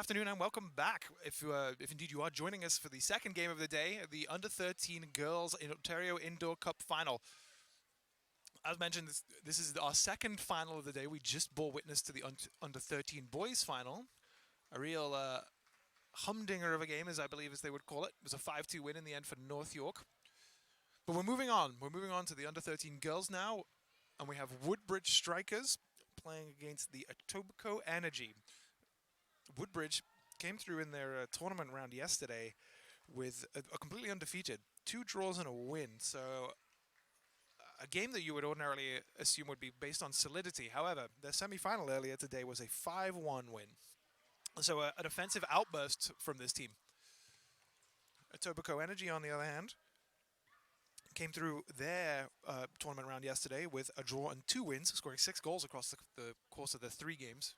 afternoon and welcome back. If indeed you are joining us for the second game of the day, the Under 13 Girls in Ontario Indoor Cup Final. As mentioned, this is our second final of the day. We just bore witness to the Under 13 Boys Final. A real humdinger of a game, as I believe as they would call it. It was a 5-2 win in the end for North York. But we're moving on. We're moving on to the Under 13 Girls now. And we have Woodbridge Strikers playing against the Etobicoke Energy. Woodbridge came through in their tournament round yesterday with a completely undefeated, 2 draws and a win. So a game that you would ordinarily assume would be based on solidity. However, their semi-final earlier today was a 5-1 win. So an offensive outburst from this team. Etobicoke Energy, on the other hand, came through their tournament round yesterday with a draw and 2 wins, scoring 6 goals across the course of the 3 games.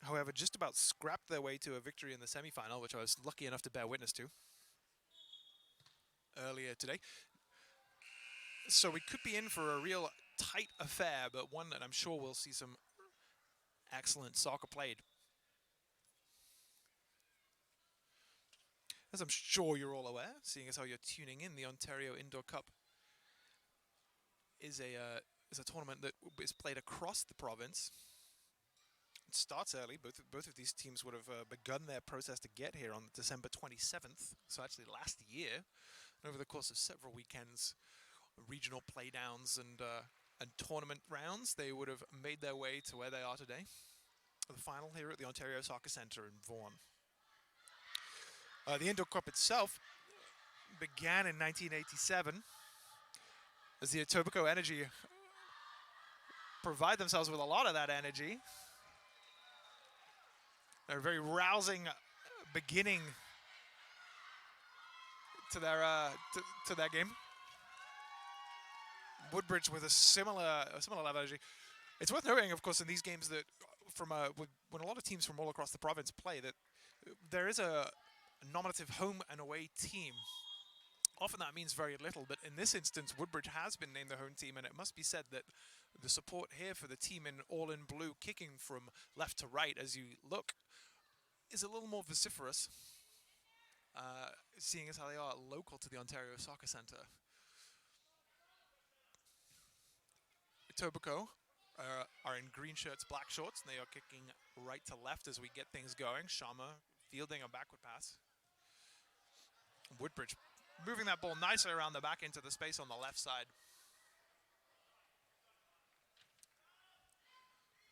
However, just about scrapped their way to a victory in the semi-final, which I was lucky enough to bear witness to earlier today. So we could be in for a real tight affair, but one that I'm sure we'll see some excellent soccer played. As I'm sure you're all aware, seeing as how you're tuning in, the Ontario Indoor Cup is a tournament that is played across the province. It starts early. Both of these teams would have begun their process to get here on December 27th, so actually last year. And over the course of several weekends, regional playdowns and tournament rounds, they would have made their way to where they are today. The final here at the Ontario Soccer Centre in Vaughan. The Indoor Cup itself began in 1987 as the Etobicoke Energy provide themselves with a lot of that energy. A very rousing beginning to their game. Woodbridge with a similar level of energy. It's worth noting, of course, in these games that when a lot of teams from all across the province play, that there is a nominative home and away team. Often that means very little, but in this instance, Woodbridge has been named the home team, and it must be said that the support here for the team in all in blue, kicking from left to right as you look, is a little more vociferous, seeing as how they are local to the Ontario Soccer Centre. Etobicoke are in green shirts, black shorts, and they are kicking right to left as we get things going. Shama fielding a backward pass. Woodbridge moving that ball nicely around the back into the space on the left side.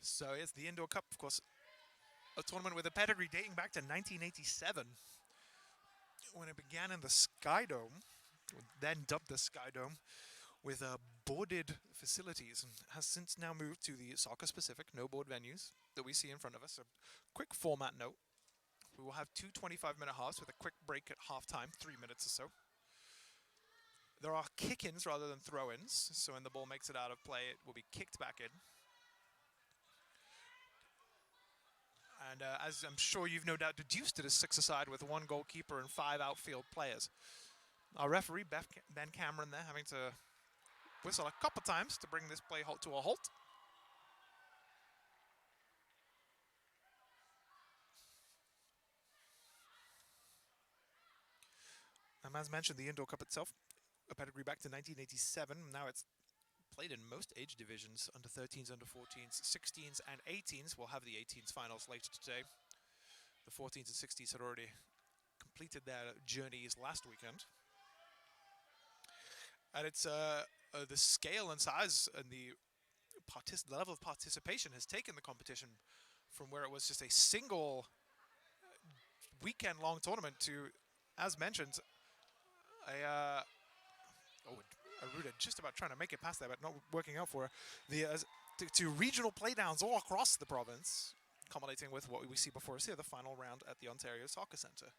So it's the Indoor Cup, of course, a tournament with a pedigree dating back to 1987, when it began in the Sky Dome, then dubbed the Sky Dome, with boarded facilities, and has since now moved to the soccer-specific no-board venues that we see in front of us. A quick format note. We will have 2 25-minute halves with a quick break at halftime, 3 minutes or so. There are kick-ins rather than throw-ins, so when the ball makes it out of play, it will be kicked back in. And as I'm sure you've no doubt deduced, it is 6-a-side with 1 goalkeeper and 5 outfield players. Our referee, Ben Cameron, there, having to whistle a couple times to bring this play to a halt. As mentioned, the Indoor Cup itself, a pedigree back to 1987. Now it's played in most age divisions, under 13s, under 14s, 16s, and 18s. We'll have the 18s finals later today. The 14s and 16s had already completed their journeys last weekend. And it's the scale and size and the level of participation has taken the competition from where it was just a single weekend-long tournament to, as mentioned, Aruda just about trying to make it past that, but not working out for her. To regional playdowns all across the province, culminating with what we see before us here, the final round at the Ontario Soccer Centre.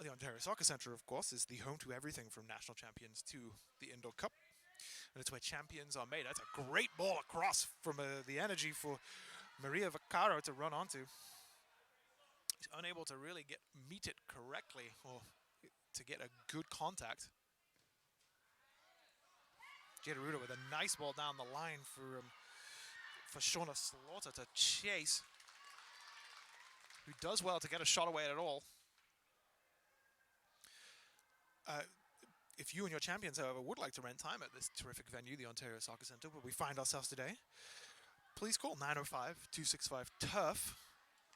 The Ontario Soccer Centre, of course, is the home to everything from national champions to the Indoor Cup. And it's where champions are made. That's a great ball across from the energy for Maria Vaccaro to run onto. He's unable to really meet it correctly or to get a good contact. Jada Ruda with a nice ball down the line for Shauna Slaughter to chase. who does well to get a shot away at all. If you and your champions, however, would like to rent time at this terrific venue, the Ontario Soccer Centre, where we find ourselves today, please call 905-265-TURF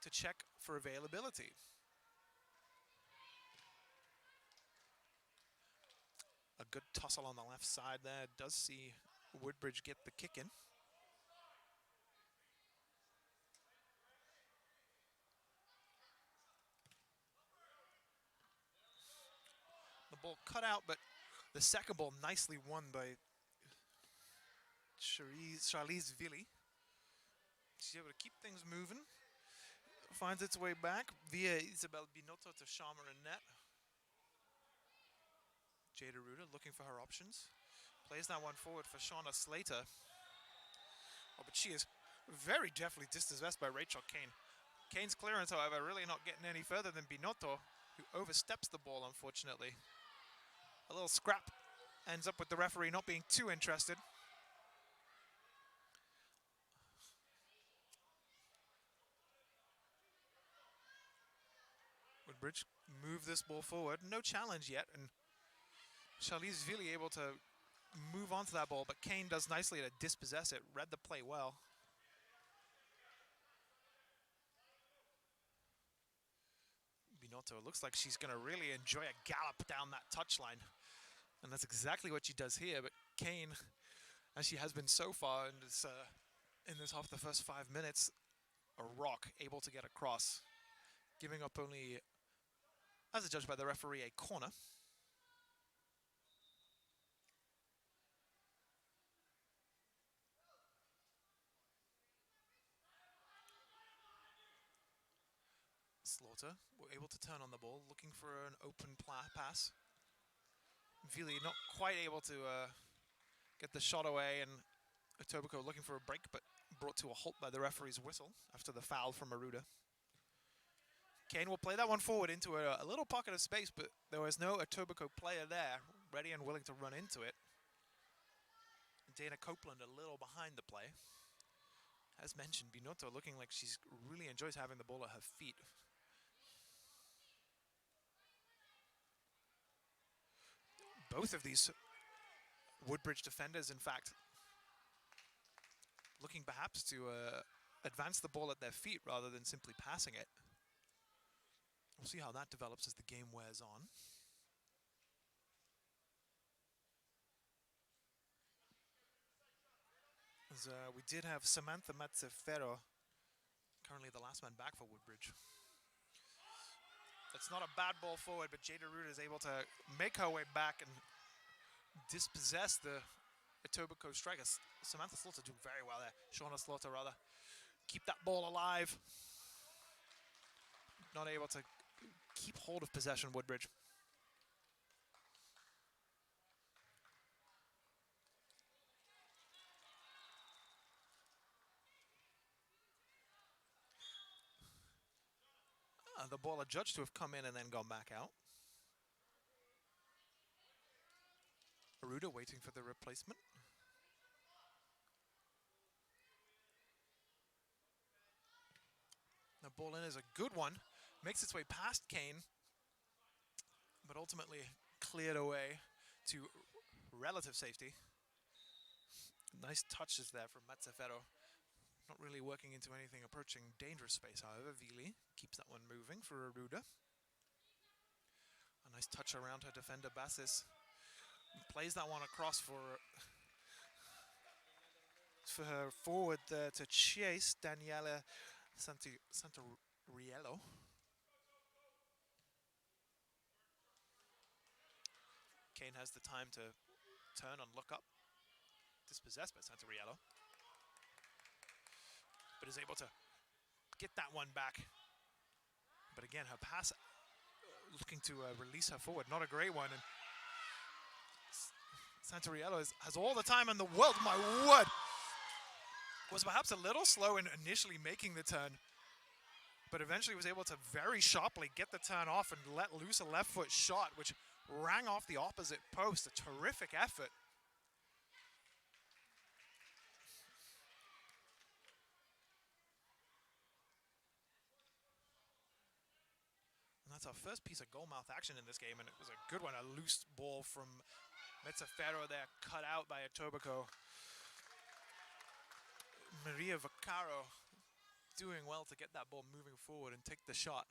to check for availability. A good tussle on the left side there. Does see Woodbridge get the kick in. The ball cut out, but the second ball nicely won by Charlize Villy. She's able to keep things moving. Finds its way back via Isabel Binotto to Sharma and net. Jada Ruda looking for her options. Plays that one forward for Shauna Slater. Oh, but she is very deftly dispossessed by Rachel Kane. Kane's clearance, however, really not getting any further than Binotto, who oversteps the ball, unfortunately. A little scrap ends up with the referee not being too interested. Woodbridge move this ball forward. No challenge yet, and Charlize Villy able to move on to that ball, but Kane does nicely to dispossess it. Read the play well. Binotto looks like she's going to really enjoy a gallop down that touchline. And that's exactly what she does here. But Kane, as she has been so far in this half, the first 5 minutes, a rock, able to get across. Giving up only, as judged by the referee, a corner. Slaughter were able to turn on the ball, looking for an open pass. Villy not quite able to get the shot away, and Etobicoke looking for a break, but brought to a halt by the referee's whistle after the foul from Aruda. Kane will play that one forward into a little pocket of space, but there was no Etobicoke player there, ready and willing to run into it. Dana Copeland a little behind the play. As mentioned, Binotto looking like she really enjoys having the ball at her feet. Both of these Woodbridge defenders, in fact, looking perhaps to advance the ball at their feet rather than simply passing it. We'll see how that develops as the game wears on. As, we did have Samantha Mazzaferro, currently the last man back for Woodbridge. That's not a bad ball forward, but Jada Ruda is able to make her way back and dispossess the Etobicoke striker. Samantha Slaughter doing very well there. Shauna Slaughter, rather. Keep that ball alive. Not able to keep hold of possession, Woodbridge. The ball adjudged to have come in and then gone back out. Aruda waiting for the replacement. The ball in is a good one. Makes its way past Kane, but ultimately cleared away to relative safety. Nice touches there from Mazzaferro. Not really working into anything approaching dangerous space, however. Villy keeps that one moving for Aruda. A nice touch around her defender, Bassis. Plays that one across for her forward to chase Daniela Santoriello. Kane has the time to turn and look up. Dispossessed by Santoriello. But is able to get that one back. But again, her pass looking to release her forward. Not a great one. And Santoriello has all the time in the world. My word! Was perhaps a little slow in initially making the turn, but eventually was able to very sharply get the turn off and let loose a left foot shot, which rang off the opposite post. A terrific effort. That's our first piece of goalmouth action in this game, and it was a good one. A loose ball from Mezzaferro there, cut out by Etobicoke. Maria Vaccaro doing well to get that ball moving forward and take the shot.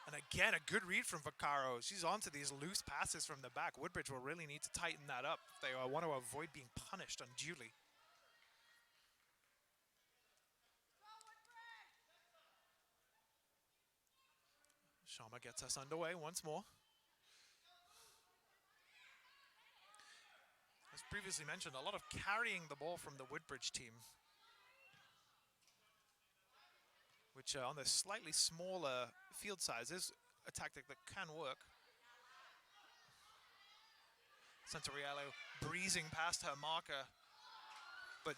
And again, a good read from Vaccaro. She's onto these loose passes from the back. Woodbridge will really need to tighten that up if they want to avoid being punished unduly. Sharma gets us underway once more. As previously mentioned, a lot of carrying the ball from the Woodbridge team, which on the slightly smaller field size is a tactic that can work. Santoriello breezing past her marker, but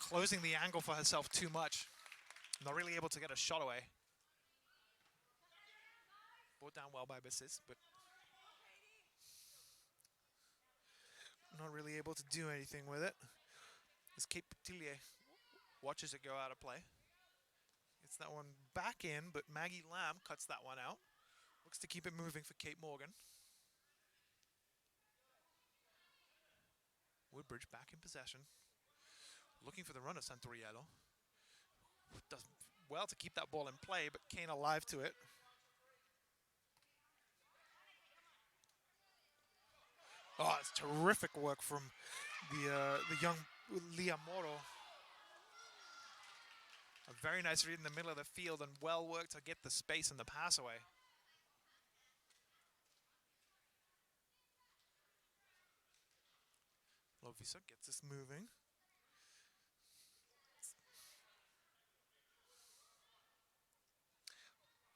closing the angle for herself too much. Not really able to get a shot away. Brought down well by Bassis, but not really able to do anything with it. As Kate Petillier watches it go out of play. Gets that one back in, but Maggie Lamb cuts that one out. Looks to keep it moving for Kate Morgan. Woodbridge back in possession. Looking for the run of Santoriello. Does well to keep that ball in play, but Kane alive to it. Oh, it's terrific work from the young Leah Moro. A very nice read in the middle of the field and well worked to get the space and the pass away. Lovisa gets us moving.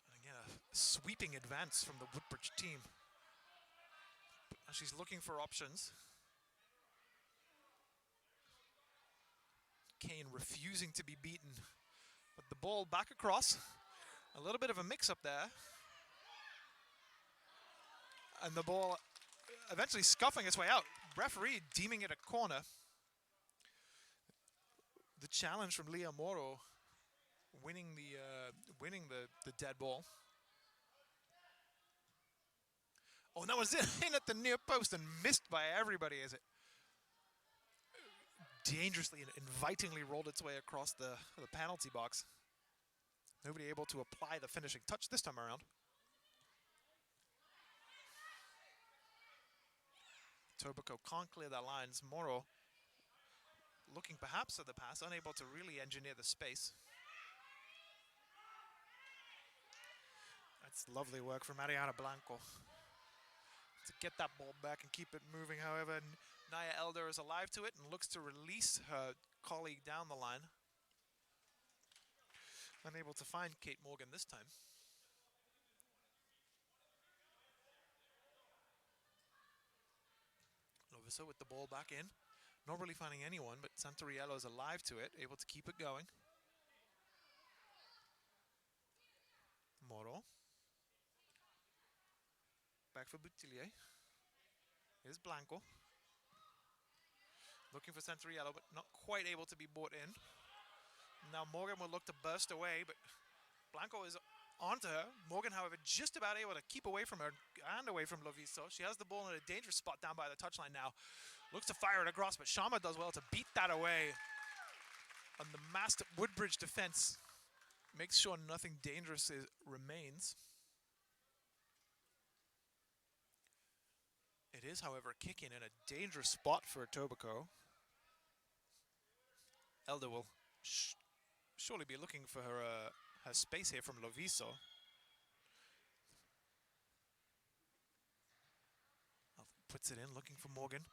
And again, a sweeping advance from the Woodbridge team. She's looking for options. Kane refusing to be beaten. But the ball back across. A little bit of a mix-up there. And the ball eventually scuffing its way out. Referee deeming it a corner. The challenge from Leah Moro winning the dead ball. Oh, and that was in at the near post and missed by everybody as it dangerously and invitingly rolled its way across the penalty box. Nobody able to apply the finishing touch this time around. Etobicoke can't clear that line. Moro looking perhaps at the pass, unable to really engineer the space. That's lovely work from Mariana Blanco to get that ball back and keep it moving. However, Naya Elder is alive to it and looks to release her colleague down the line. Unable to find Kate Morgan this time. Lovisa with the ball back in. Not really finding anyone, but Santoriello is alive to it, able to keep it going. Moro. Back for Boutillier. Here's Blanco. Looking for Santoriello, but not quite able to be brought in. Now Morgan will look to burst away, but Blanco is onto her. Morgan, however, just about able to keep away from her and away from Loviso. She has the ball in a dangerous spot down by the touchline now. Looks to fire it across, but Sharma does well to beat that away. And the masked Woodbridge defense makes sure nothing dangerous remains. It is, however, kicking in a dangerous spot for Etobicoke. Elder will surely be looking for her space here from Loviso. Puts it in, looking for Morgan.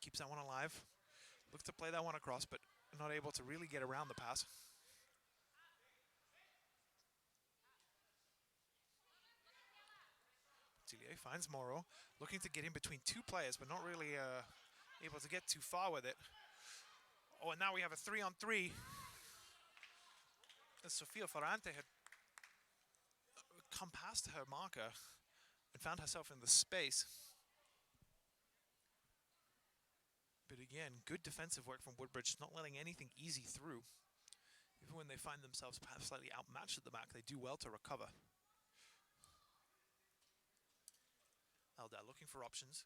Keeps that one alive. Looks to play that one across, but not able to really get around the pass. Tillier finds Moro, looking to get in between two players, but not really able to get too far with it. Oh, and now we have a 3-on-3. As Sofia Ferrante had come past her marker and found herself in the space. But again, good defensive work from Woodbridge, not letting anything easy through. even when they find themselves perhaps slightly outmatched at the back, they do well to recover. Eldar looking for options.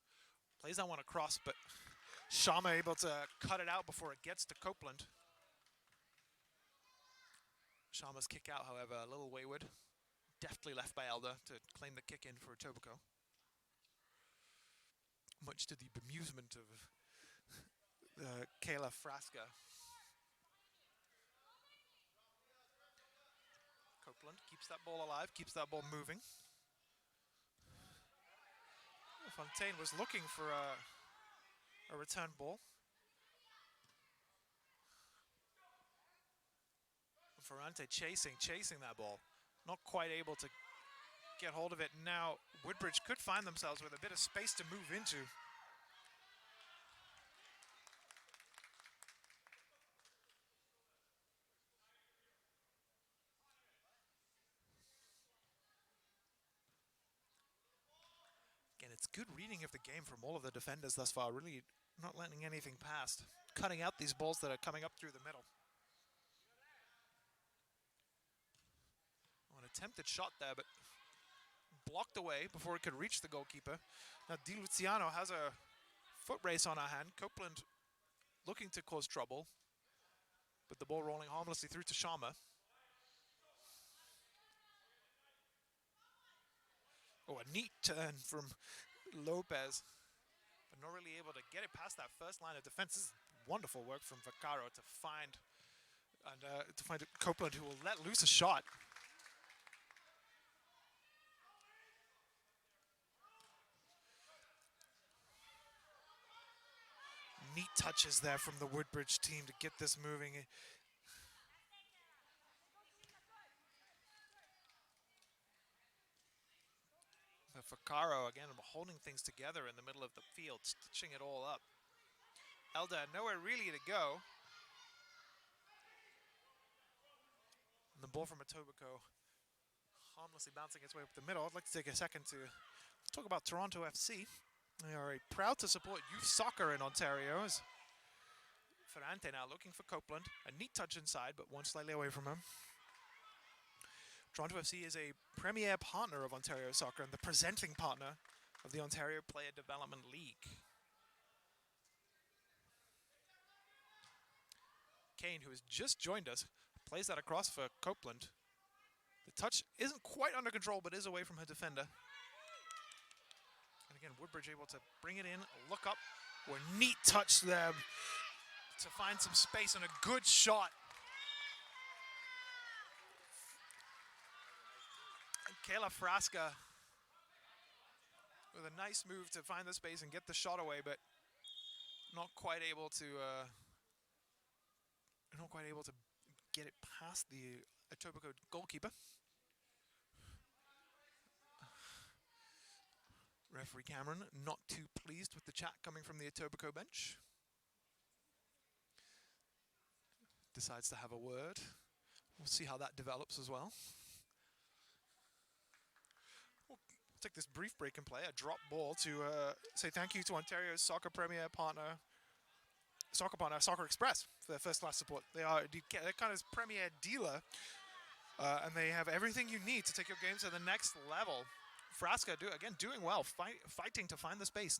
Plays that one across, but Sharma able to cut it out before it gets to Copeland. Sharma's kick out, however, a little wayward. Deftly left by Eldar to claim the kick in for Etobicoke. Much to the bemusement of Kayla Frasca. Copeland keeps that ball alive, keeps that ball moving. Fontaine was looking for a return ball. Ferrante chasing that ball. Not quite able to get hold of it. Now Woodbridge could find themselves with a bit of space to move into. Again, it's good reading of the game from all of the defenders thus far. Really not letting anything past. Cutting out these balls that are coming up through the middle. Oh, an attempted shot there, but blocked away before it could reach the goalkeeper. Now Di Luciano has a foot race on her hand. Copeland looking to cause trouble, but the ball rolling harmlessly through to Sharma. Oh, a neat turn from Lopez, but not really able to get it past that first line of defense. This is wonderful work from Vaccaro to find Copeland, who will let loose a shot. Neat touches there from the Woodbridge team to get this moving. Vaccaro again holding things together in the middle of the field, stitching it all up. Eldar nowhere really to go. And the ball from Etobicoke harmlessly bouncing its way up the middle. I'd like to take a second to talk about Toronto FC. They are proud to support youth soccer in Ontario. Ferrante now looking for Copeland. A neat touch inside, but one slightly away from him. Toronto FC is a premier partner of Ontario Soccer and the presenting partner of the Ontario Player Development League. Kane, who has just joined us, plays that across for Copeland. The touch isn't quite under control, but is away from her defender. And again, Woodbridge able to bring it in, look up. A neat touch there to find some space and a good shot. Kayla Frasca with a nice move to find the space and get the shot away, but not quite able to get it past the Etobicoke goalkeeper. Referee Cameron not too pleased with the chat coming from the Etobicoke bench. Decides to have a word. We'll see how that develops as well. Take this brief break and play a drop ball to say thank you to Ontario's soccer premier partner, Soccer Express, for their first class support. They're kind of premier dealer, and they have everything you need to take your game to the next level. Frasca doing well, fighting to find the space.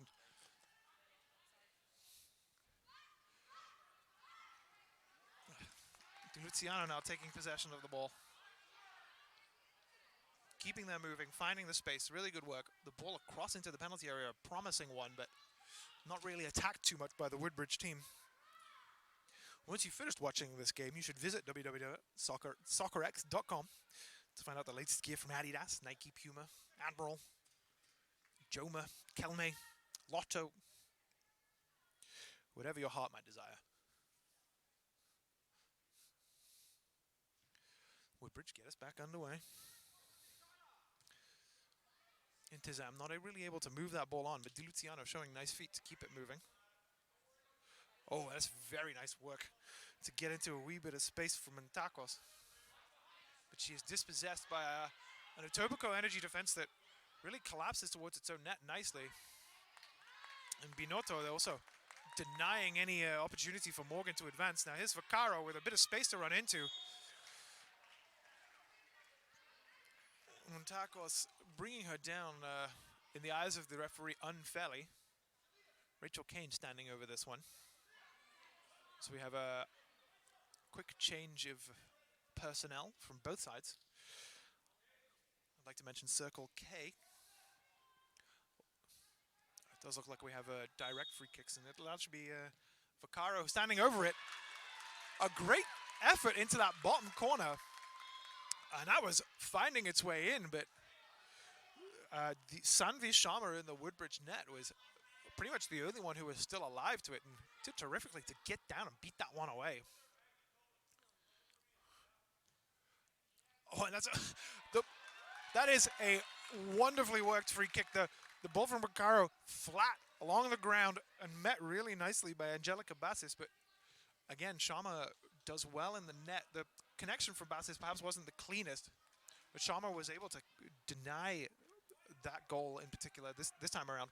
Di Luciano now taking possession of the ball. Keeping them moving, finding the space, really good work. The ball across into the penalty area, a promising one, but not really attacked too much by the Woodbridge team. Once you've finished watching this game, you should visit www.soccerx.com to find out the latest gear from Adidas, Nike, Puma, Admiral, Joma, Kelme, Lotto, whatever your heart might desire. Woodbridge get us back underway. Intizam not really able to move that ball on, but Di Luciano showing nice feet to keep it moving. Oh, that's very nice work to get into a wee bit of space from Mentakos. But she is dispossessed by an Etobicoke Energy defense that really collapses towards its own net nicely. And Binotto also denying any opportunity for Morgan to advance. Now here's Vaccaro with a bit of space to run into. Montakos bringing her down in the eyes of the referee unfairly. Rachel Kane standing over this one. So we have a quick change of personnel from both sides. I'd like to mention Circle K. It does look like we have a direct free kicks, and it'll actually be Vaccaro standing over it. A great effort into that bottom corner. And that was finding its way in, but the Sanvi Sharma in the Woodbridge net was pretty much the only one who was still alive to it, and did terrifically to get down and beat that one away. Oh, and that is a wonderfully worked free kick. The ball from Vaccaro flat along the ground and met really nicely by Angelica Bassis, but again, Sharma does well in the net. The connection from Bassis perhaps wasn't the cleanest, but Sharma was able to deny that goal in particular this time around,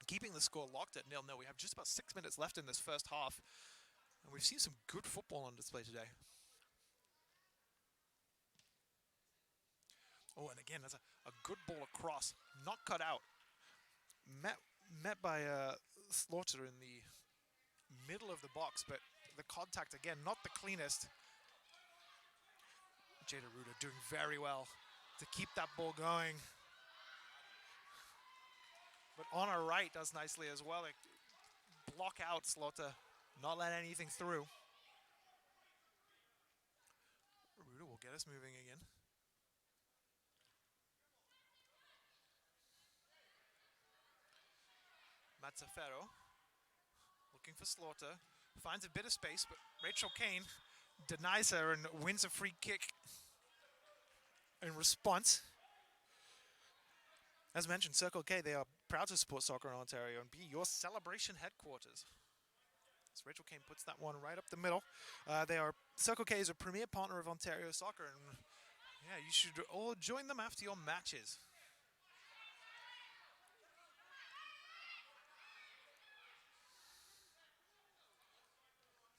keeping the score locked at 0-0. We have just about 6 minutes left in this first half, and we've seen some good football on display today. Oh, and again, that's a good ball across, not cut out. Met by Slaughter in the middle of the box, but the contact, again, not the cleanest. Jada Ruda doing very well to keep that ball going. But on our right does nicely as well. Like, block out Slaughter, not let anything through. Ruda will get us moving again. Mazzaferro looking for Slaughter. Finds a bit of space, but Rachel Kane denies her and wins a free kick in response. As mentioned, Circle K, they are proud to support soccer in Ontario and be your celebration headquarters. So Rachel Kane puts that one right up the middle. Circle K is a premier partner of Ontario Soccer, and yeah, you should all join them after your matches.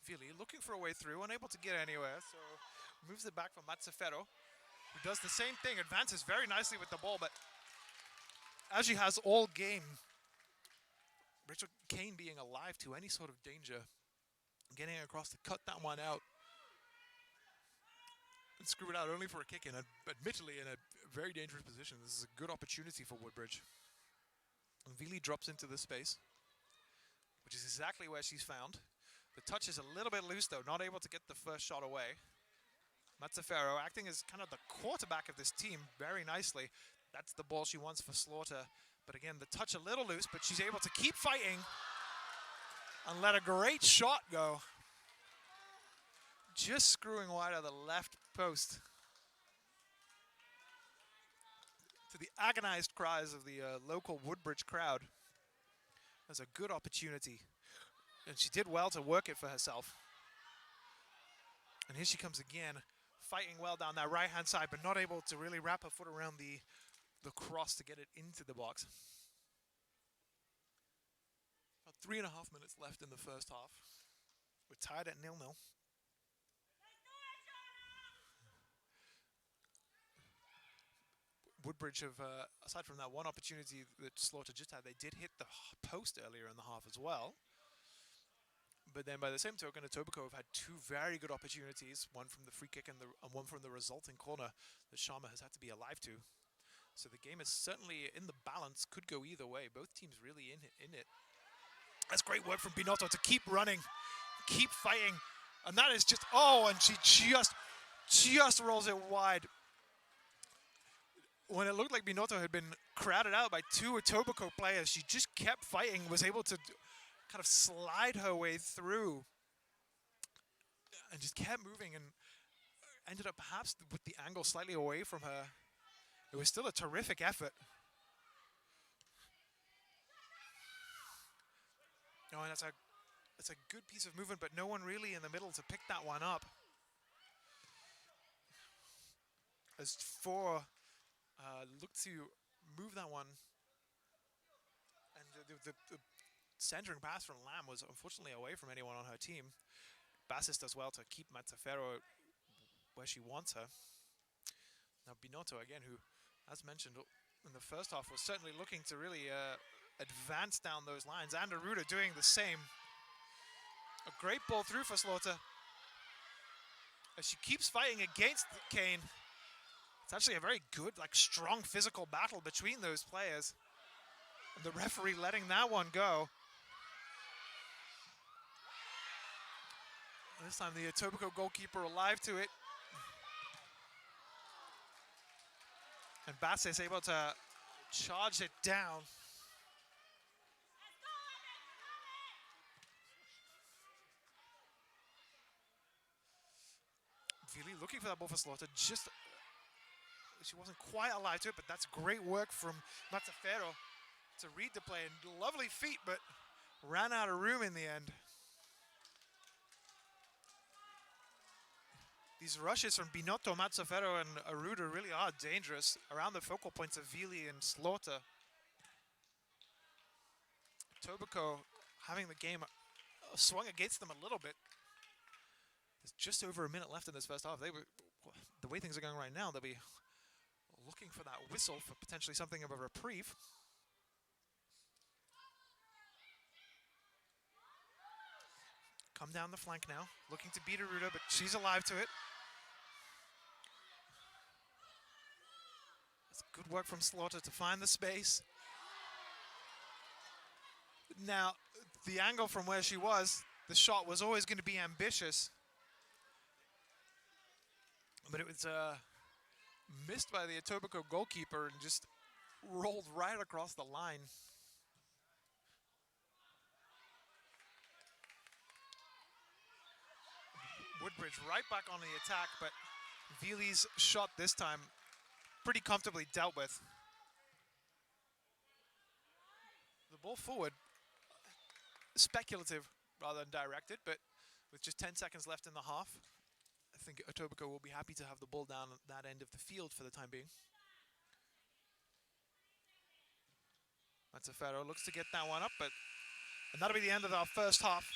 Vili looking for a way through, unable to get anywhere, so moves it back for Mazzaferro, who does the same thing, advances very nicely with the ball, but as she has all game, Rachel Kane being alive to any sort of danger, getting across to cut that one out, and screw it out only for a kick, and admittedly in a very dangerous position. This is a good opportunity for Woodbridge. And Vili drops into the space, which is exactly where she's found. The touch is a little bit loose, though, not able to get the first shot away. Mazzaferro acting as kind of the quarterback of this team very nicely. That's the ball she wants for Slaughter. But again, the touch a little loose, but she's able to keep fighting and let a great shot go. Just screwing wide of the left post. To the agonized cries of the local Woodbridge crowd. That's a good opportunity. And she did well to work it for herself. And here she comes again, fighting well down that right-hand side, but not able to really wrap her foot around the cross to get it into the box. About 3.5 minutes left in the first half. We're tied at 0-0. Woodbridge have, aside from that one opportunity that Slaughter just had, they did hit the post earlier in the half as well. But then by the same token, Etobicoke have had two very good opportunities, one from the free kick and one from the resulting corner that Sharma has had to be alive to. So the game is certainly in the balance, could go either way. Both teams really in it. That's great work from Binotto to keep running, keep fighting. And that is just, oh, and she just rolls it wide. When it looked like Binotto had been crowded out by two Etobicoke players, she just kept fighting, was able to kind of slide her way through and just kept moving and ended up perhaps with the angle slightly away from her. It was still a terrific effort. No, and that's a good piece of movement, but no one really in the middle to pick that one up. As four looked to move that one, and the centering pass from Lamb was unfortunately away from anyone on her team. Bassis does well to keep Mazzaferro where she wants her. Now Binotto again, who, as mentioned in the first half, was certainly looking to really advance down those lines. And Aruda doing the same. A great ball through for Slaughter. As she keeps fighting against Kane. It's actually a very good, strong physical battle between those players. And the referee letting that one go. This time the Etobicoke goalkeeper alive to it. And Basse is able to charge it down. Vili looking for that ball for Slaughter. She wasn't quite alive to it, but that's great work from Mazzaferro to read the play. And lovely feet, but ran out of room in the end. These rushes from Binotto, Mazzaferro, and Aruda really are dangerous around the focal points of Vili and Slaughter. Etobicoke having the game swung against them a little bit. There's just over a minute left in this first half. The way things are going right now, they'll be looking for that whistle for potentially something of a reprieve. Come down the flank now, looking to beat Aruda, but she's alive to it. That's good work from Slaughter to find the space. Now, the angle from where she was, the shot was always going to be ambitious. But it was missed by the Etobicoke goalkeeper and just rolled right across the line. Woodbridge right back on the attack, but Vili's shot this time pretty comfortably dealt with. The ball forward, speculative rather than directed, but with just 10 seconds left in the half, I think Etobicoke will be happy to have the ball down at that end of the field for the time being. Mazzaferro looks to get that one up, and that'll be the end of our first half.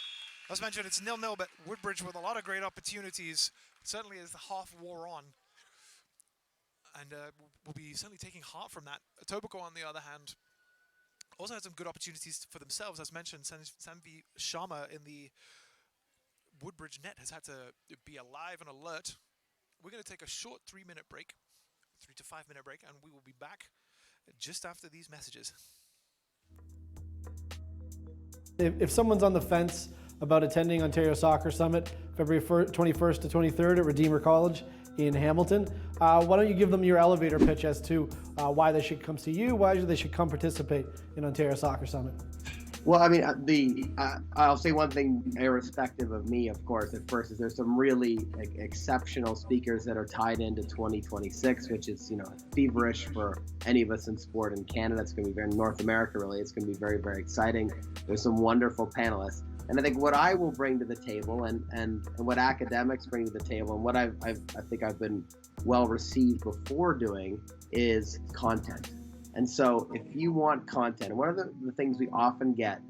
As mentioned, it's 0-0, but Woodbridge with a lot of great opportunities, certainly as the half wore on. And will be certainly taking heart from that. Etobicoke, on the other hand, also had some good opportunities for themselves. As mentioned, Sanvi Sharma in the Woodbridge net has had to be alive and alert. We're going to take a short 3-minute break, 3 to 5 minute break, and we will be back just after these messages. If someone's on the fence about attending Ontario Soccer Summit, February 21st to 23rd at Redeemer College in Hamilton, why don't you give them your elevator pitch as to why they should come see you, why they should come participate in Ontario Soccer Summit? Well, I mean, I'll say one thing, irrespective of me, of course, at first, is there's some really exceptional speakers that are tied into 2026, which is, feverish for any of us in sport in Canada. It's going to be very, North America, really. It's going to be very, very exciting. There's some wonderful panelists. And I think what I will bring to the table and what academics bring to the table and what I think I've been well received before doing is content. And so if you want content, and one of the things we often get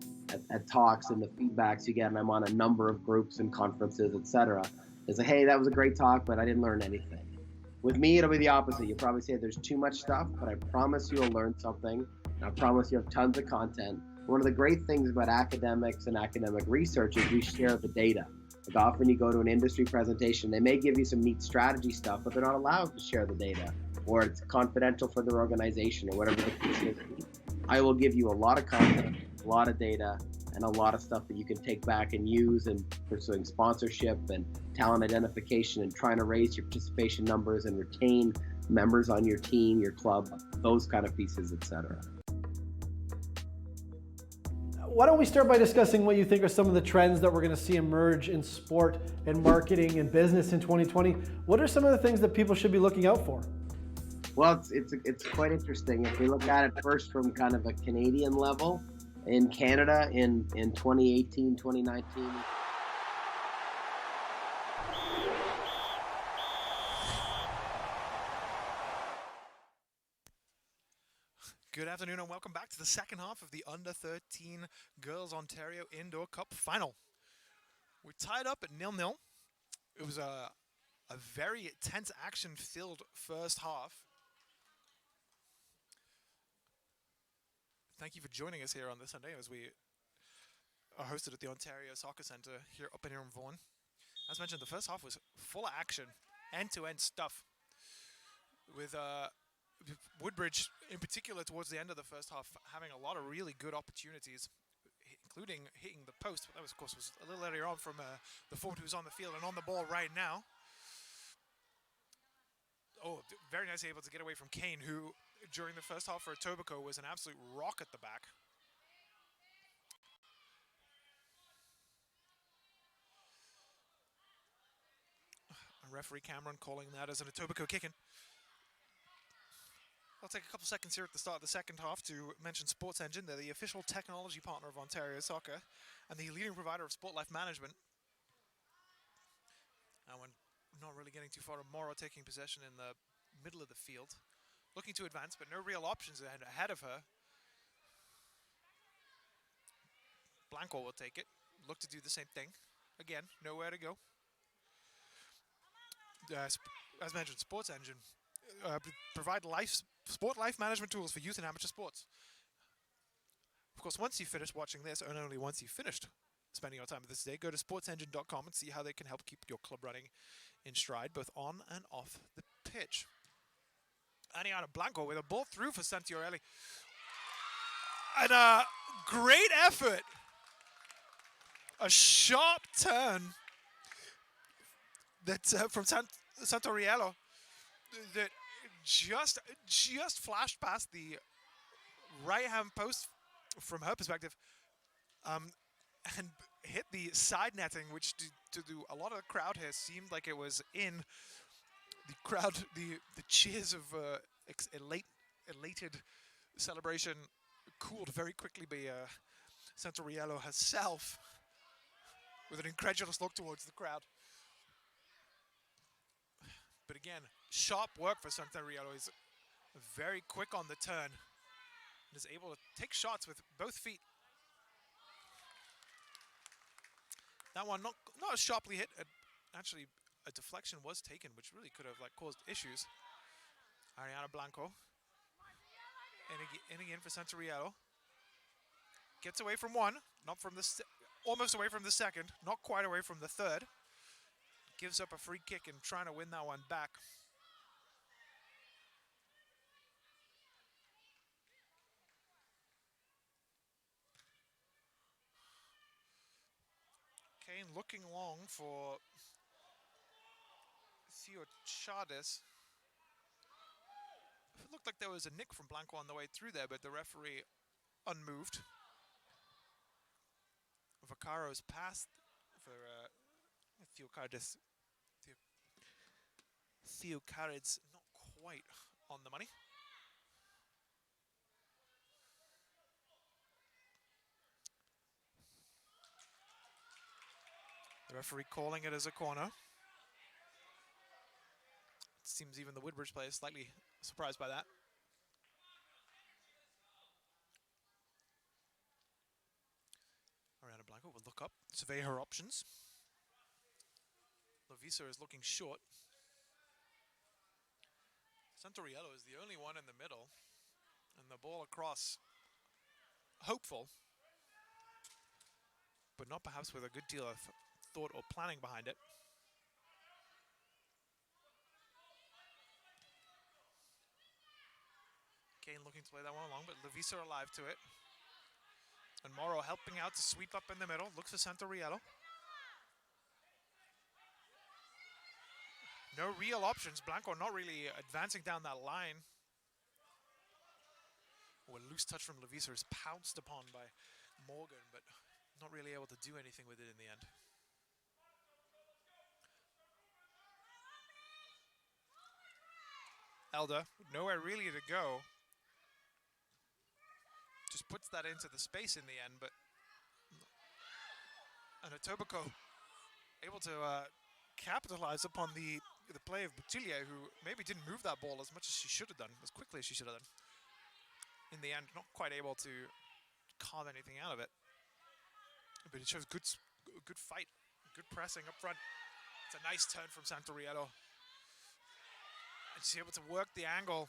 at talks and the feedbacks you get, and I'm on a number of groups and conferences, etc., is like, hey, that was a great talk, but I didn't learn anything. With me, it'll be the opposite. You'll probably say there's too much stuff, but I promise you'll learn something. And I promise you have tons of content. One of the great things about academics and academic research is we share the data. Like often you go to an industry presentation, they may give you some neat strategy stuff, but they're not allowed to share the data, or it's confidential for their organization or whatever the case is. I will give you a lot of content, a lot of data, and a lot of stuff that you can take back and use in pursuing sponsorship and talent identification and trying to raise your participation numbers and retain members on your team, your club, those kind of pieces, etc. Why don't we start by discussing what you think are some of the trends that we're going to see emerge in sport and marketing and business in 2020? What are some of the things that people should be looking out for? Well, it's quite interesting. If we look at it first from kind of a Canadian level, in Canada in 2018, 2019. Good afternoon and welcome back to the second half of the Under-13 Girls Ontario Indoor Cup Final. We're tied up at 0-0. It was a a very tense, action-filled first half. Thank you for joining us here on this Sunday as we are hosted at the Ontario Soccer Centre here up in here in Vaughan. As mentioned, the first half was full of action, end-to-end stuff, with Woodbridge in particular towards the end of the first half having a lot of really good opportunities, including hitting the post. But that was, of course, was a little earlier on from the forward who's on the field and on the ball right now. Oh, very nicely able to get away from Kane, who during the first half for Etobicoke was an absolute rock at the back. Referee Cameron calling that as an Etobicoke kick-in. I'll take a couple seconds here at the start of the second half to mention Sports Engine. They're the official technology partner of Ontario Soccer and the leading provider of sport life management. And when not really getting too far, Morrow taking possession in the middle of the field, looking to advance, but no real options ahead of her. Blanco will take it, look to do the same thing. Again, nowhere to go. As mentioned, Sports Engine provide sport life management tools for youth and amateur sports. Of course, once you finish watching this, and only once you've finished spending your time with this today, go to sportsengine.com and see how they can help keep your club running in stride, both on and off the pitch. Aniana Blanco with a ball through for Santiorelli. And a great effort. A sharp turn that from Santoriello that just flashed past the right-hand post from her perspective, and hit the side netting, which to a lot of the crowd here seemed like it was in. The crowd, the cheers of elated celebration cooled very quickly by Santoriello herself with an incredulous look towards the crowd. But again, sharp work for Santoriello. He's very quick on the turn and is able to take shots with both feet. That one not as sharply hit. Actually, a deflection was taken, which really could have caused issues. Ariana Blanco. Inning in for Santoriello. Gets away from one, not from the almost away from the second, not quite away from the third. Gives up a free kick and trying to win that one back. Kane looking long for Theo Chades. It looked like there was a nick from Blanco on the way through there, but the referee unmoved. Vaccaro's passed for Theo Chades. Theo Chades not quite on the money. The referee calling it as a corner. It seems even the Woodbridge player is slightly surprised by that. Ariana Blanco will look up, survey her options. Lovisa is looking short. Santoriello is the only one in the middle, and the ball across, hopeful, but not perhaps with a good deal of thought or planning behind it. Kane looking to play that one along, but Lovisa alive to it. And Morrow helping out to sweep up in the middle, looks for Santoriello. No real options. Blanco not really advancing down that line. Oh, a loose touch from Lovisa is pounced upon by Morgan, but not really able to do anything with it in the end. Elder, nowhere really to go. Just puts that into the space in the end, but and Etobicoke able to capitalize upon the play of Boutillier, who maybe didn't move that ball as much as she should have done, as quickly as she should have done. In the end, not quite able to carve anything out of it. But it shows good fight, good pressing up front. It's a nice turn from Santoriello. And she's able to work the angle.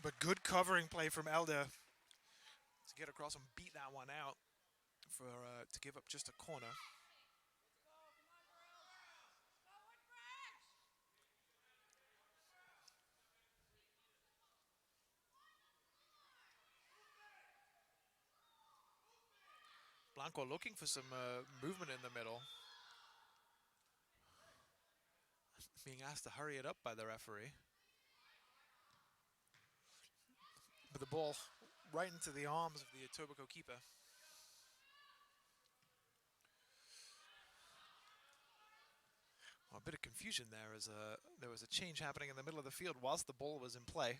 But good covering play from Elder to get across and beat that one out for to give up just a corner. Blanco looking for some movement in the middle. Being asked to hurry it up by the referee. But the ball right into the arms of the Etobicoke keeper. Well, a bit of confusion there as there was a change happening in the middle of the field whilst the ball was in play.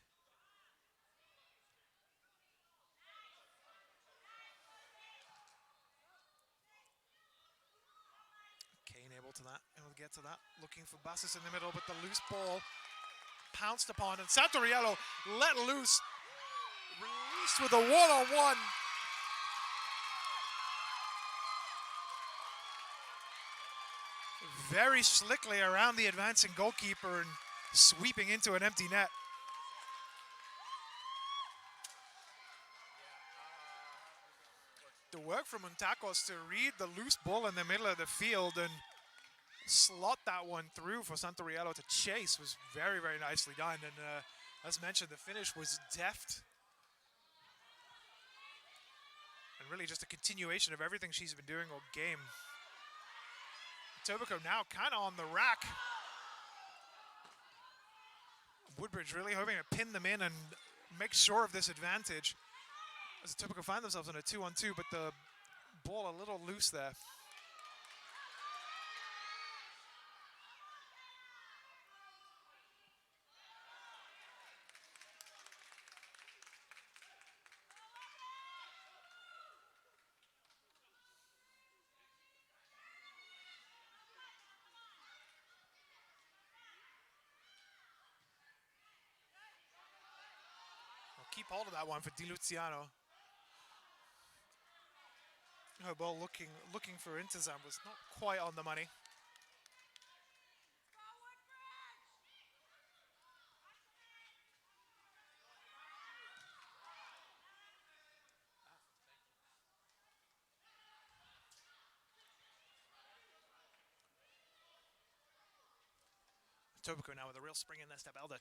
Kane able to get to that, looking for Bassis in the middle, but the loose ball pounced upon, and Santoriello let loose, released with a one-on-one. Very slickly around the advancing goalkeeper and sweeping into an empty net. The work from Untakos to read the loose ball in the middle of the field and slot that one through for Santoriello to chase was very, very nicely done. And as mentioned, the finish was deft. And really just a continuation of everything she's been doing all game. Etobicoke now kind of on the rack. Woodbridge really hoping to pin them in and make sure of this advantage. As Etobicoke find themselves in a 2-on-2, but the ball a little loose there. Keep hold of that one for Di Luciano. Her ball looking for Intizam was not quite on the money. Etobicoke now with a real spring in that step. Elder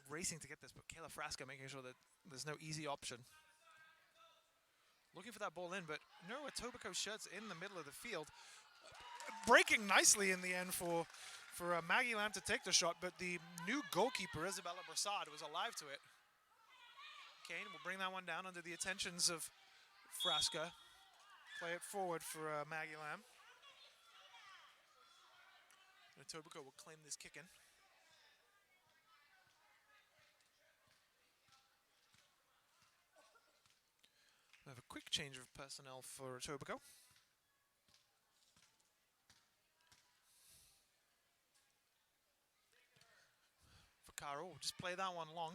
racing to get this, but Kayla Frasca making sure that there's no easy option. Looking for that ball in, but no Etobicoke shirts in the middle of the field. Breaking nicely in the end for Maggie Lamb to take the shot, but the new goalkeeper, Isabella Brassard, was alive to it. Kane will bring that one down under the attentions of Frasca. Play it forward for Maggie Lamb. And Etobicoke will claim this kick in. We have a quick change of personnel for Etobicoke. Vaccaro will just play that one long.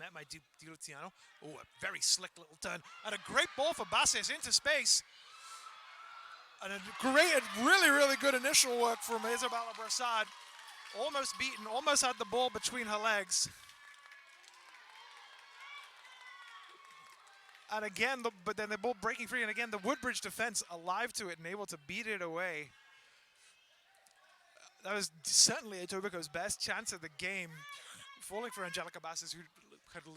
Met by Di Luciano. Oh, a very slick little turn. And a great ball for Bassis into space. And a really, really good initial work from Isabella Brassard. Almost beaten, almost had the ball between her legs. And again, but then the ball breaking free, and again, the Woodbridge defense alive to it and able to beat it away. That was certainly Etobicoke's best chance of the game, falling for Angelica Bassis, who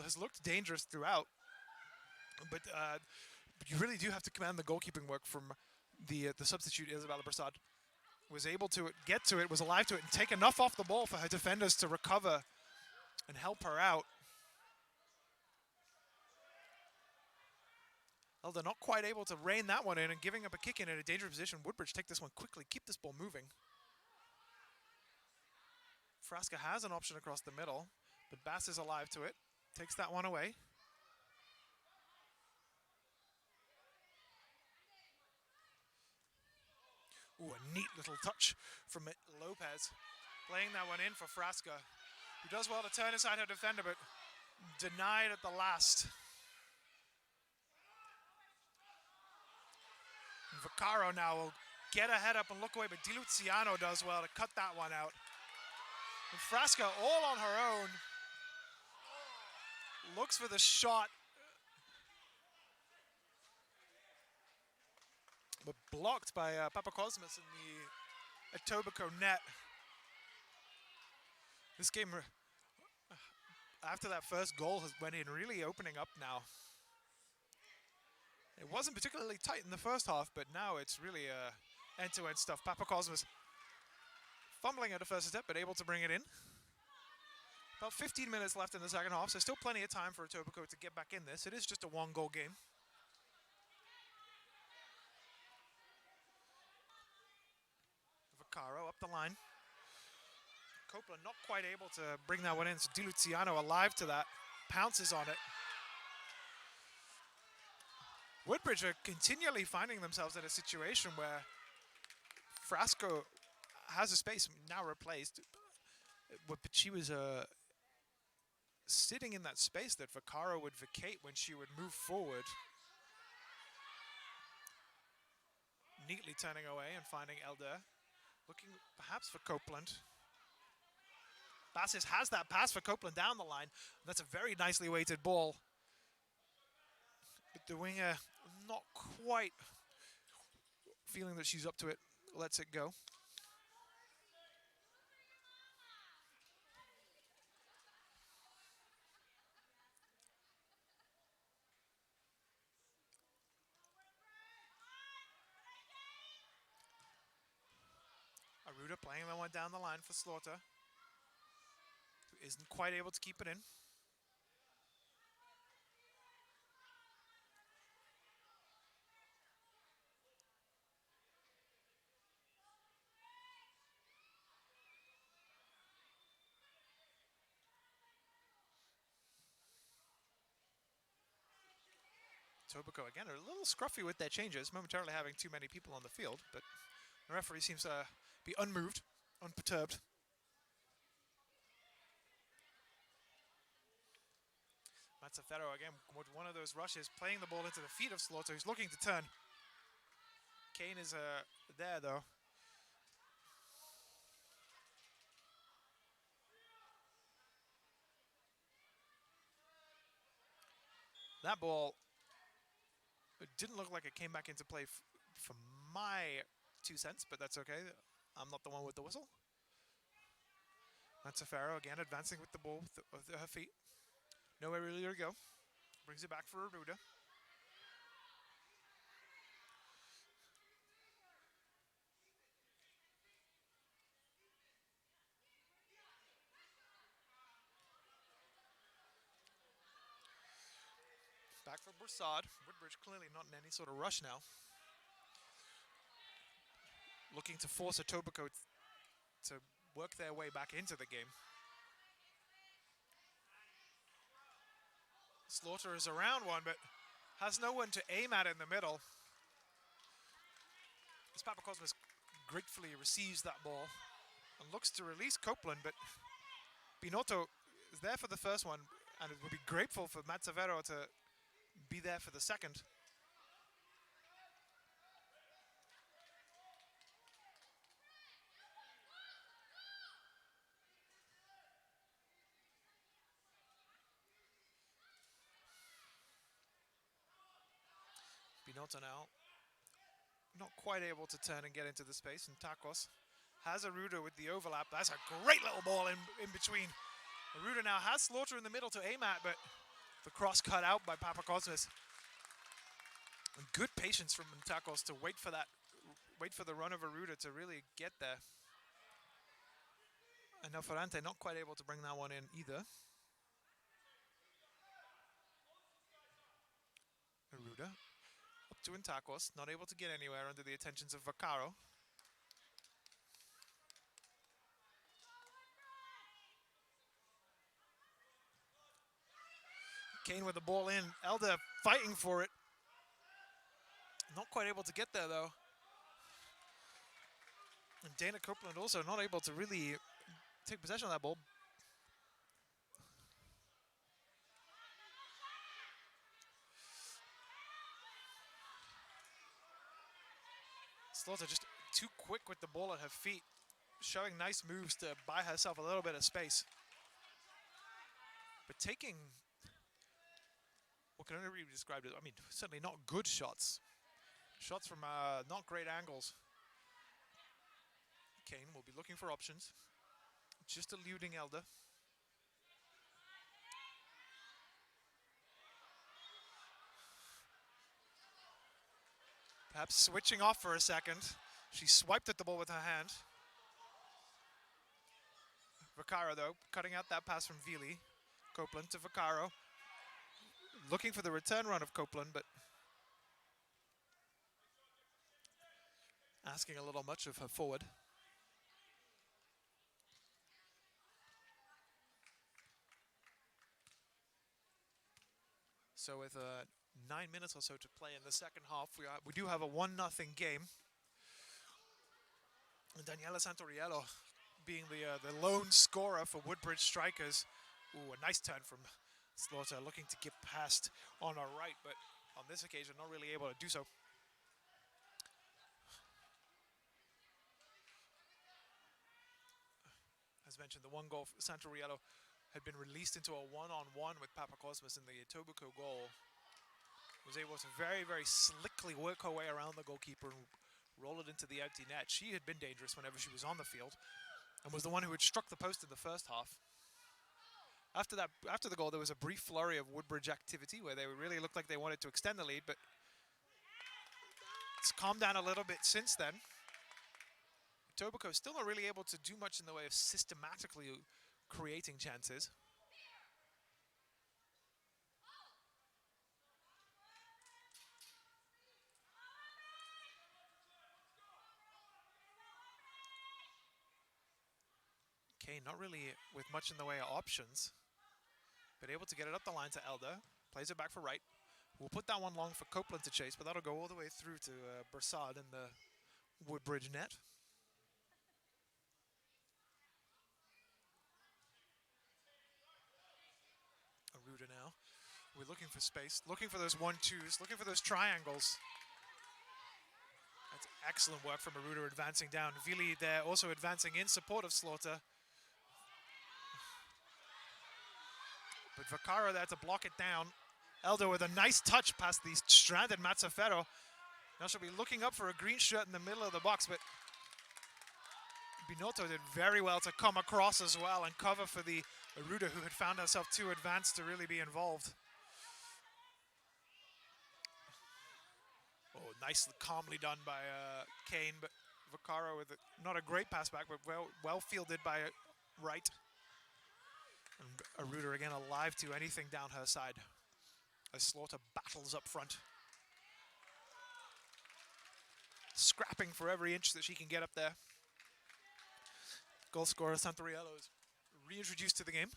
has looked dangerous throughout. But you really do have to command the goalkeeping work from the substitute, Isabella Brassard. Was able to get to it, was alive to it, and take enough off the ball for her defenders to recover and help her out. Elder not quite able to rein that one in and giving up a kick in a dangerous position. Woodbridge take this one quickly, keep this ball moving. Frasca has an option across the middle, but Bass is alive to it. Takes that one away. Ooh, a neat little touch from Lopez. Playing that one in for Frasca, who does well to turn aside her defender, but denied at the last. And Vaccaro now will get a head up and look away, but DiLuciano does well to cut that one out. And Frasca all on her own. Looks for the shot. But blocked by Papakosmas in the Etobicoke net. This game, after that first goal, has went in really opening up now. It wasn't particularly tight in the first half, but now it's really end-to-end stuff. Papakosmas fumbling at the first attempt, but able to bring it in. About 15 minutes left in the second half, so still plenty of time for Etobicoke to get back in this. It is just a one-goal game. Vaccaro up the line. Copeland not quite able to bring that one in, so DiLuciano alive to that, pounces on it. Woodbridge are continually finding themselves in a situation where Frasco has a space now replaced, but she was sitting in that space that Vaccaro would vacate when she would move forward. Neatly turning away and finding Elder. Looking perhaps for Copeland. Bassis has that pass for Copeland down the line. That's a very nicely weighted ball. But the winger not quite feeling that she's up to it. Lets it go. Aruda playing that one down the line for Slaughter, who isn't quite able to keep it in. Etobicoke again are a little scruffy with their changes, momentarily having too many people on the field, but the referee seems to be unmoved, unperturbed. Mazzaferro again with one of those rushes, playing the ball into the feet of Slaughter, who's looking to turn. Kane is there though. That ball, it didn't look like it came back into play for my 2 cents, but that's okay. I'm not the one with the whistle. Mazzaferro again advancing with the ball with her feet. Nowhere really to go. Brings it back for Aruda. Back for Broussard. Woodbridge clearly not in any sort of rush now. Looking to force Etobicoke to work their way back into the game. Slaughter is around one, but has no one to aim at in the middle. As Papakosmas gratefully receives that ball and looks to release Copeland, but Binotto is there for the first one, and it would be grateful for Mazzaferro to be there for the second. Binotto now not quite able to turn and get into the space, and Takos has Aruda with the overlap. That's a great little ball in between. Aruda now has Slaughter in the middle to aim at, but the cross cut out by Papakosmas. And good patience from Takos to wait for the run of Aruda to really get there. And now Ferrante not quite able to bring that one in either. Aruda up to Intakos, not able to get anywhere under the attentions of Vaccaro. Kane with the ball in, Elder fighting for it. Not quite able to get there though. And Dana Copeland also not able to really take possession of that ball. Slaughter just too quick with the ball at her feet, showing nice moves to buy herself a little bit of space. But taking what can only be described as, I mean, certainly not good shots. Shots from not great angles. Kane will be looking for options. Just eluding Elder. Perhaps switching off for a second. She swiped at the ball with her hand. Vaccaro, though, cutting out that pass from Vili. Copeland to Vaccaro. Looking for the return run of Copeland, but asking a little much of her forward. So with 9 minutes or so to play in the second half, we do have a 1-0 game. And Daniela Santoriello being the lone scorer for Woodbridge Strikers. Ooh, a nice turn from Slaughter, looking to get past on our right, but on this occasion not really able to do so. As mentioned, the one goal for Santoriello had been released into a one-on-one with Papakosmas in the Etobicoke goal. Was able to very, very slickly work her way around the goalkeeper and roll it into the empty net. She had been dangerous whenever she was on the field and was the one who had struck the post in the first half. After the goal, there was a brief flurry of Woodbridge activity where they really looked like they wanted to extend the lead, but it's calmed down a little bit since then. Etobicoke still not really able to do much in the way of systematically creating chances. Okay, not really with much in the way of options, but able to get it up the line to Elder. Plays it back for right. We'll put that one long for Copeland to chase, but that'll go all the way through to Bersad in the Woodbridge net. Aruda now. We're looking for space, looking for those 1-2s, looking for those triangles. That's excellent work from Aruda advancing down. Vili there also advancing in support of Slaughter. But Vaccaro there to block it down. Elder with a nice touch past the stranded Mazzaferro. Now she'll be looking up for a green shirt in the middle of the box, but Binotto did very well to come across as well and cover for the Aruda, who had found herself too advanced to really be involved. Oh, nicely, calmly done by Kane, but Vaccaro with not a great pass back, but well fielded by right. And Aruda again alive to anything down her side as Slaughter battles up front. Scrapping for every inch that she can get up there. Goal scorer Santoriello is reintroduced to the game.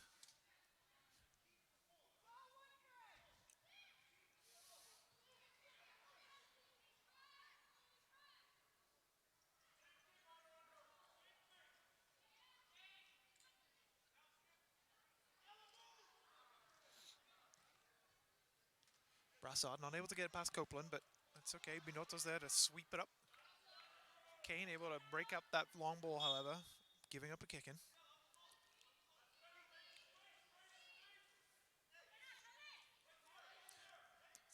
Brassard not able to get it past Copeland, but that's okay. Binotto's there to sweep it up. Kane able to break up that long ball, however, giving up a kick in.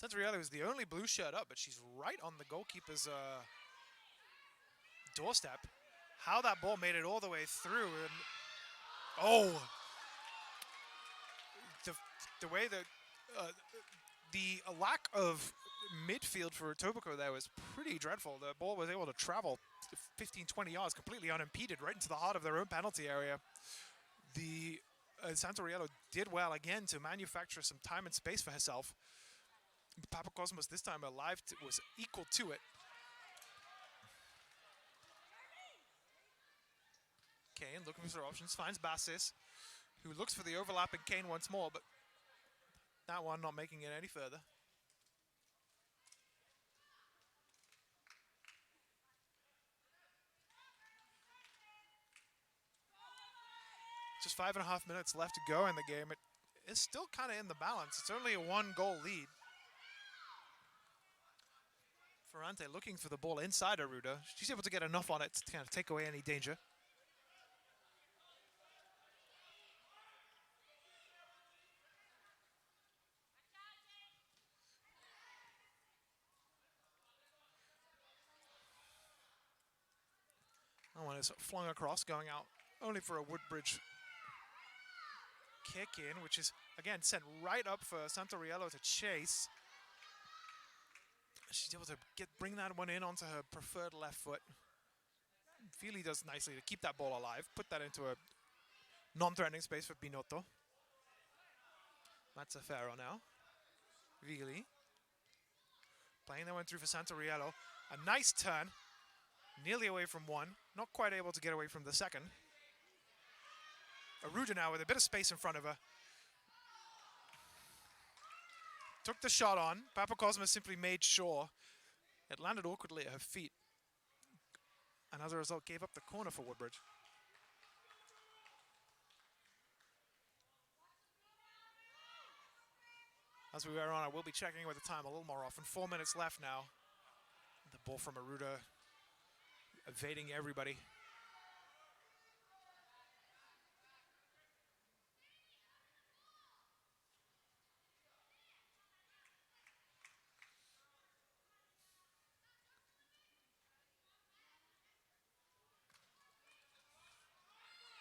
Santoriello is the only blue shirt up, but she's right on the goalkeeper's doorstep. How that ball made it all the way through. And oh! The way that the lack of midfield for Etobicoke there was pretty dreadful. The ball was able to travel 15-20 yards completely unimpeded right into the heart of their own penalty area. The Santoriello did well again to manufacture some time and space for herself. Papakosmas this time alive was equal to it. Kane looking for options, finds Bassis, who looks for the overlapping Kane once more, but that one not making it any further. Just 5.5 minutes left to go in the game. It is still kind of in the balance. It's only a 1-goal lead for Ferrante looking for the ball inside Aruda. She's able to get enough on it to kind of take away any danger. That one is flung across, going out only for a Woodbridge kick in, which is, again, sent right up for Santoriello to chase. She's able to bring that one in onto her preferred left foot. Feely does nicely to keep that ball alive, put that into a non-threatening space for Binotto. That's a Ferro now. Feely playing that one through for Santoriello. A nice turn, nearly away from one, not quite able to get away from the second. Aruda now with a bit of space in front of her. Took the shot on. Papakosma simply made sure it landed awkwardly at her feet. And as a result, gave up the corner for Woodbridge. As we were on, I will be checking with the time a little more often. 4 minutes left now. The ball from Aruda evading everybody.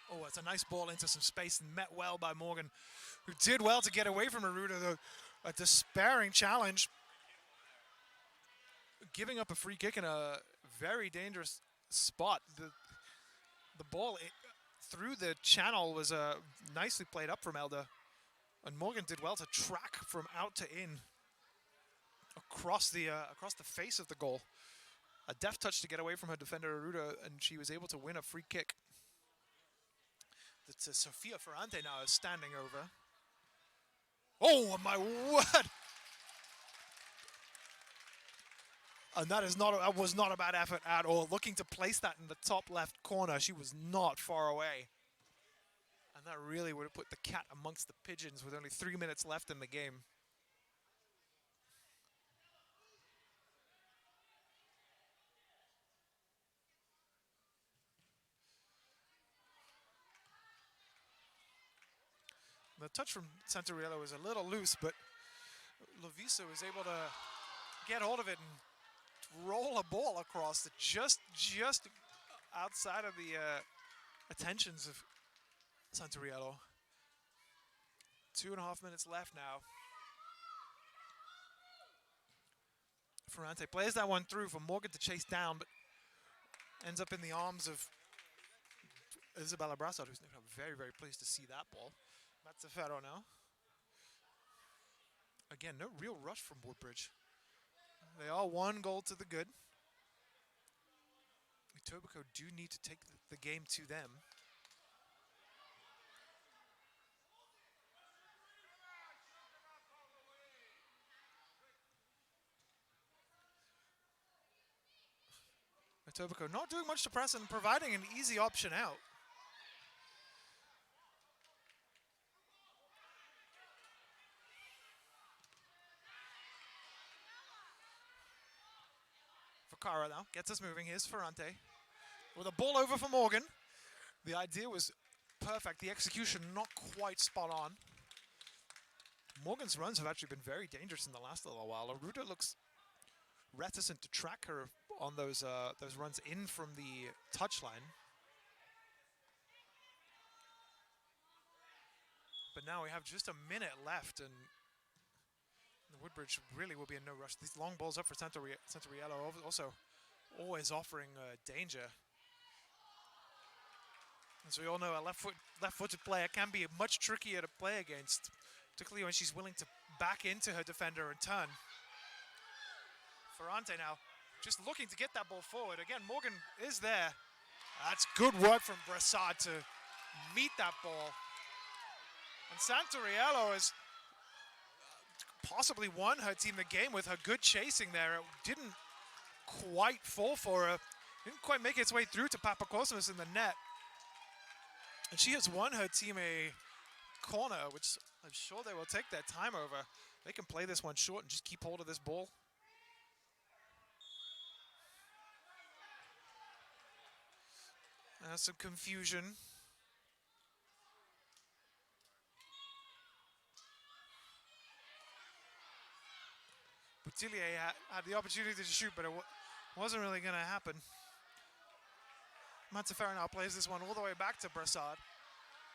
Oh, it's a nice ball into some space and met well by Morgan, who did well to get away from Aruda, though. A despairing challenge. Giving up a free kick in a very dangerous spot. The ball through the channel was nicely played up from Elder. And Morgan did well to track from out to in across the face of the goal. A deft touch to get away from her defender Aruda, and she was able to win a free kick. That Sofia Ferrante now is standing over. Oh my word! And that was not a bad effort at all. Looking to place that in the top left corner. She was not far away. And that really would have put the cat amongst the pigeons with only 3 minutes left in the game. The touch from Santoriello was a little loose, but Loviso was able to get hold of it and roll a ball across it just outside of the attentions of Santoriello. 2.5 minutes left now. Ferrante plays that one through for Morgan to chase down, but ends up in the arms of Isabella Brassard, who's very, very pleased to see that ball. Mazzaferro now. Again, no real rush from Woodbridge. They are 1 goal to the good. Etobicoke do need to take the game to them. Etobicoke not doing much to press and providing an easy option out. Fakara now gets us moving. Here's Ferrante with a ball over for Morgan. The idea was perfect. The execution not quite spot on. Morgan's runs have actually been very dangerous in the last little while. Aruda looks reticent to track her on those runs in from the touchline. But now we have just a minute left, and the Woodbridge really will be in no rush. These long balls up for Santoriello also always offering danger. As we all know, a left-footed player can be much trickier to play against, particularly when she's willing to back into her defender and turn. Ferrante now just looking to get that ball forward. Again, Morgan is there. That's good work from Brassard to meet that ball. And Santoriello has possibly won her team the game with her good chasing there. It didn't quite fall for her. Didn't quite make its way through to Papakosmas in the net. And she has won her team a corner, which I'm sure they will take their time over. They can play this one short and just keep hold of this ball. Some confusion. Boutillier had the opportunity to shoot, but it wasn't really going to happen. Matsuferro now plays this one all the way back to Brassard.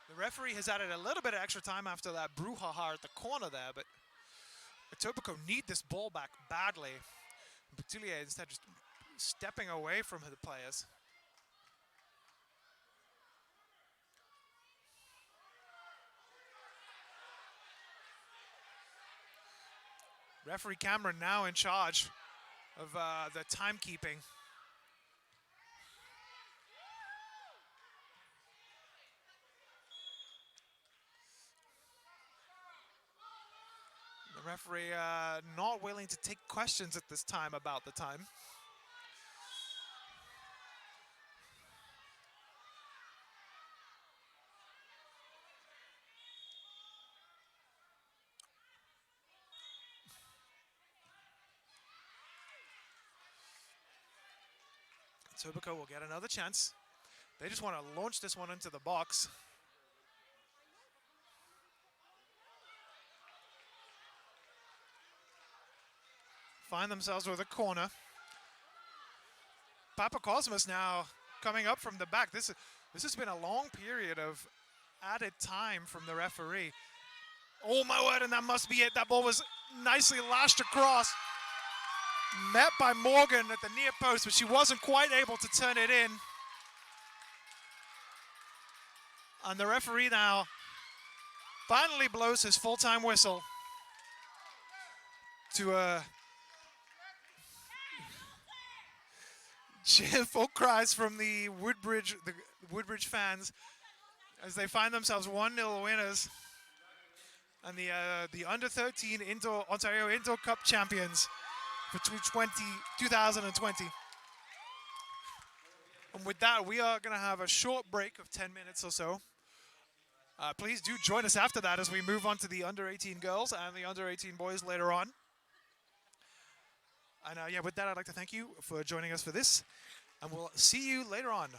The referee has added a little bit of extra time after that brouhaha at the corner there, but Etobicoke need this ball back badly. Boutillier instead just stepping away from the players. Referee Cameron now in charge of the timekeeping. The referee not willing to take questions at this time about the time. Etobicoke will get another chance. They just want to launch this one into the box. Find themselves with a corner. Papakosmas now coming up from the back. This has been a long period of added time from the referee. Oh my word, and that must be it. That ball was nicely lashed across. Met by Morgan at the near post, but she wasn't quite able to turn it in. And the referee now finally blows his full-time whistle to cheerful cries from the Woodbridge fans as they find themselves 1-0 winners and the under-13 Ontario Indoor Cup champions for 2020. And with that, we are going to have a short break of 10 minutes or so. Please do join us after that as we move on to the under-18 girls and the under-18 boys later on. And yeah, with that, I'd like to thank you for joining us for this, and we'll see you later on.